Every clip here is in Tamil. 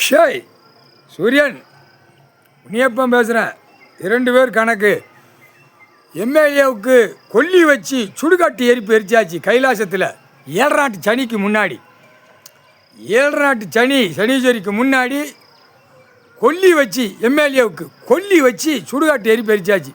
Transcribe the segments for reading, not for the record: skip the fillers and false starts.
ஷாய் சூரியன் முனியப்பன் பேசுகிறேன். 2 பேர் கணக்கு. எம்எல்ஏவுக்கு கொல்லி வச்சு சுடுகாட்டு எரிப்பு எரிச்சாச்சு கைலாசத்தில். 7 நாட்டு சனிக்கு முன்னாடி 7 நாட்டு சனீஸ்வரிக்கு முன்னாடி கொல்லி வச்சு எம்எல்ஏவுக்கு கொல்லி வச்சு சுடுகாட்டு எரிப்பு எரிச்சாச்சு.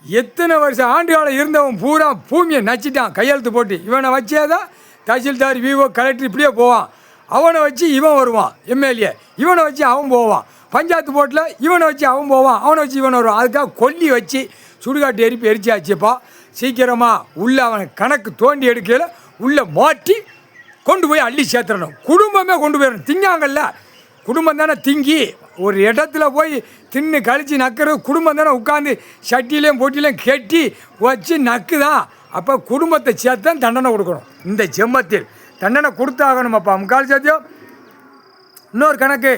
எத்தனை வருஷம் ஆண்டு காலம் இருந்தவன் பூரா பூமியை நச்சிட்டான் கையெழுத்து போட்டு. இவனை வச்சே தான் தஹசில்தார் விஓ கலெக்டர் இப்படியே போவான். அவனை வச்சு இவன் வருவான் எம்எல்ஏ, இவனை வச்சு அவன் போவான். பஞ்சாயத்து போட்டில் இவனை வச்சு அவன் போவான், அவனை வச்சு இவன் வருவான். அதுக்காக கொல்லி வச்சு சுடுகாட்டு எரிப்பு எரிச்சாச்சுப்பா. சீக்கிரமாக உள்ளே அவனை கணக்கு தோண்டி எடுக்கையில் உள்ளே மாட்டி கொண்டு போய் அள்ளி சேர்த்துடணும். குடும்பமே கொண்டு போயிடணும். திங்காங்கல்ல, குடும்பம் தானே திங்கி ஒரு இடத்துல போய் தின்னு கழித்து நக்கிறது. குடும்பம் தானே உட்காந்து சட்டிலையும் போட்டிலையும் கெட்டி வச்சு நக்குதான். அப்போ குடும்பத்தை சேர்த்து தான் தண்டனை கொடுக்கணும். இந்த ஜென்மத்தில் தண்டனை கொடுத்தாகணுமாப்பா. முக்கால் சத்தியம். இன்னொரு கணக்கு,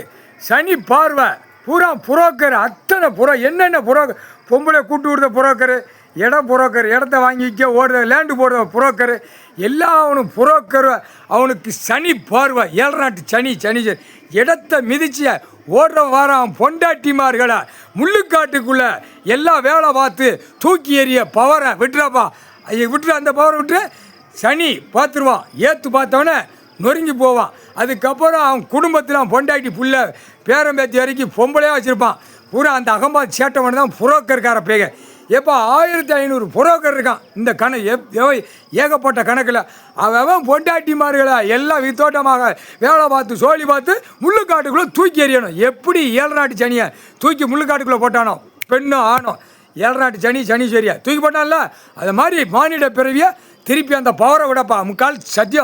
சனி பார்வை பூரா புரோக்கர். அத்தனை என்னென்ன புரோக்கர், பொம்பளை கூட்டு விடுற புரோக்கர், இடம் புரோக்கர், இடத்த வாங்கி விற்க ஓடுற லேண்டு போடுற புரோக்கர், எல்லா அவனும் புரோக்கர். அவனுக்கு சனி பார்வை, 7 நாட்டு சனி இடத்த மிதிச்சு ஓடுற வாரம் பொண்டாட்டிமார்களை முள்ளுக்காட்டுக்குள்ளே எல்லா வேலை பார்த்து தூக்கி எறிய பவரை விட்டுறாப்பா. விட்டுரு, அந்த பவரை விட்டு சனி பார்த்துருவான். ஏற்று பார்த்தவொடனே நொறுங்கி போவான். அதுக்கப்புறம் அவன் குடும்பத்தில் அவன் பொண்டாட்டி புள்ள பேரம்பேத்தி வரைக்கும் பொம்பளையாக வச்சுருப்பான். பூரா அந்த அகம்பாத் சேட்டவன் தான் புரோக்கர்கார பேக. எப்போ 1500 புரோக்கர் இருக்கான் இந்த ஏகப்பட்ட கணக்கில். அவன் பொண்டாட்டிமார்களை எல்லாம் வித்தோட்டமாக வேலை பார்த்து சோழி பார்த்து முள்ளுக்காட்டுக்குள்ளே தூக்கி எறியணும். எப்படி 7 நாட்டு சனியை தூக்கி முள்ளுக்காட்டுக்குள்ளே போட்டானோ, பெண்ணும் ஆணும் 7 நாட்டு சனீஸ்வரியா தூக்கி போட்டான்ல, அது மாதிரி மானிட பிறவியை திருப்பி அந்த பவரை விடப்பா. முக்கால் சத்தியம்.